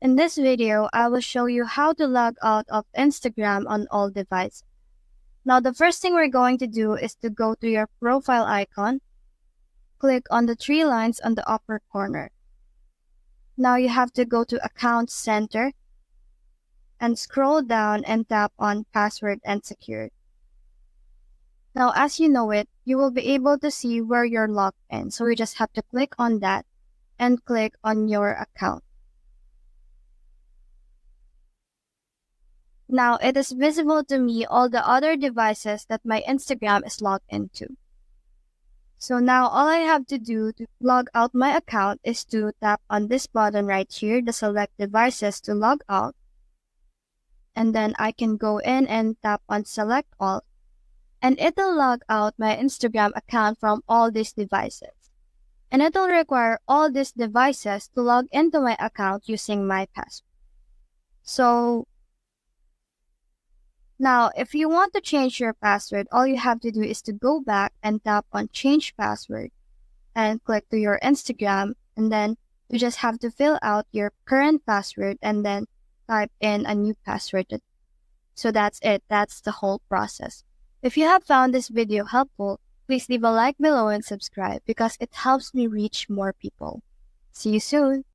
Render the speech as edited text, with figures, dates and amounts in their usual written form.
In this video, I will show you how to log out of Instagram on all devices. Now, the first thing we're going to do is to go to your profile icon, click on the three lines on the upper corner. Now you have to go to Account Center and scroll down and tap on Password and Security. Now, as you know it, you will be able to see where you're logged in. So you just have to click on that and click on your account. Now, it is visible to me all the other devices that my Instagram is logged into. So now all I have to do to log out my account is to tap on this button right here, the select devices to log out. And then I can go in and tap on select all. And it'll log out my Instagram account from all these devices. And it'll require all these devices to log into my account using my password. So now, if you want to change your password, all you have to do is to go back and tap on change password and click to your Instagram, and then you just have to fill out your current password and then type in a new password. So that's it. That's the whole process. If you have found this video helpful, please leave a like below and subscribe because it helps me reach more people. See you soon.